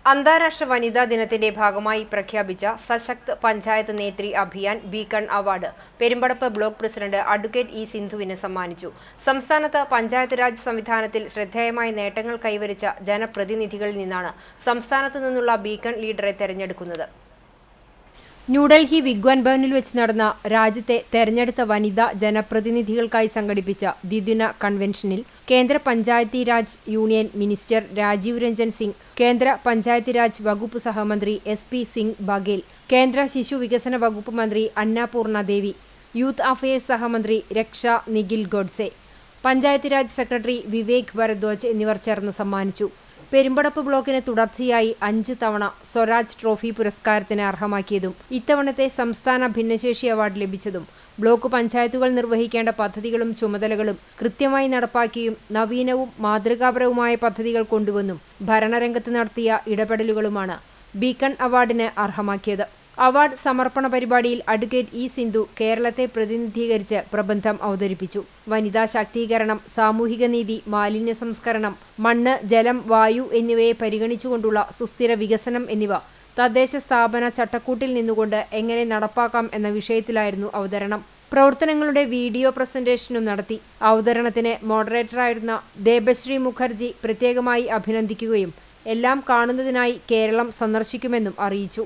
അന്താരാഷ്ട്ര വനിതാ ദിനത്തിന്റെ ഭാഗമായി പ്രഖ്യാപിച്ച Sashakt Panchayat Netri Abhiyan beacon award Perumpadappu block president advocate E സിന്ധുവിന് സമ്മാനിച്ചു. സംസ്ഥാനത്ത് പഞ്ചായത്ത് രാജ് സംവിധാനത്തിൽ ശ്രദ്ധേയമായ നേട്ടങ്ങൾ കൈവരിച്ച ജനപ്രതിനിധികളിൽ നിന്നാണ് സംസ്ഥാനത്തു നിന്നുള്ള ബീക്കൺ ലീഡറെ തെരഞ്ഞെടുക്കുന്നത്. ന്യൂഡൽഹി വിഗ്വാൻ ഭവനിൽ വെച്ച് നടന്ന രാജ്യത്തെ തെരഞ്ഞെടുത്ത വനിതാ ജനപ്രതിനിധികൾക്കായി സംഘടിപ്പിച്ച ദ്വിദിന കൺവെൻഷനിൽ കേന്ദ്ര പഞ്ചായത്തി രാജ് യൂണിയൻ മിനിസ്റ്റർ രാജീവ് രഞ്ജൻ സിംഗ്, കേന്ദ്ര പഞ്ചായത്തി രാജ് വകുപ്പ് സഹമന്ത്രി SP സിംഗ് ബഘേൽ, കേന്ദ്ര ശിശു വികസന വകുപ്പ് മന്ത്രി അന്നപൂർണ ദേവി, യൂത്ത് അഫയേഴ്സ് സഹമന്ത്രി രക്ഷ നിഖിൽ ഗോഡ്സെ, പഞ്ചായത്തി രാജ് സെക്രട്ടറി വിവേക് ഭരദ്വാജ് എന്നിവർ ചേർന്ന് സമ്മാനിച്ചു. പെരുമ്പടപ്പ് ബ്ലോക്കിന് തുടർച്ചയായി 5 തവണ സ്വരാജ് ട്രോഫി പുരസ്കാരത്തിന് അർഹമാക്കിയതും ഇത്തവണത്തെ സംസ്ഥാന ഭിന്നശേഷി അവാർഡ് ലഭിച്ചതും ബ്ലോക്ക് പഞ്ചായത്തുകൾ നിർവഹിക്കേണ്ട പദ്ധതികളും ചുമതലകളും കൃത്യമായി നടപ്പാക്കിയും നവീനവും മാതൃകാപരവുമായ പദ്ധതികൾ കൊണ്ടുവന്നും ഭരണരംഗത്ത് നടത്തിയ ഇടപെടലുകളുമാണ് ബീക്കൺ അവാർഡിന് അർഹമാക്കിയത്. അവാർഡ് സമർപ്പണ പരിപാടിയിൽ അഡ്വക്കേറ്റ് ഇ സിന്ധു കേരളത്തെ പ്രതിനിധീകരിച്ച് പ്രബന്ധം അവതരിപ്പിച്ചു. വനിതാ ശാക്തീകരണം, സാമൂഹിക നീതി, മാലിന്യ സംസ്കരണം, മണ്ണ്, ജലം, വായു എന്നിവയെ പരിഗണിച്ചുകൊണ്ടുള്ള സുസ്ഥിര വികസനം എന്നിവ തദ്ദേശ സ്ഥാപന ചട്ടക്കൂട്ടിൽ നിന്നുകൊണ്ട് എങ്ങനെ നടപ്പാക്കാം എന്ന വിഷയത്തിലായിരുന്നു അവതരണം. പ്രവർത്തനങ്ങളുടെ വീഡിയോ പ്രസന്റേഷനും നടത്തി. അവതരണത്തിന് മോഡറേറ്ററായിരുന്ന ദേബശ്രീ മുഖർജി പ്രത്യേകമായി അഭിനന്ദിക്കുകയും എല്ലാം കാണുന്നതിനായി കേരളം സന്ദർശിക്കുമെന്നും അറിയിച്ചു.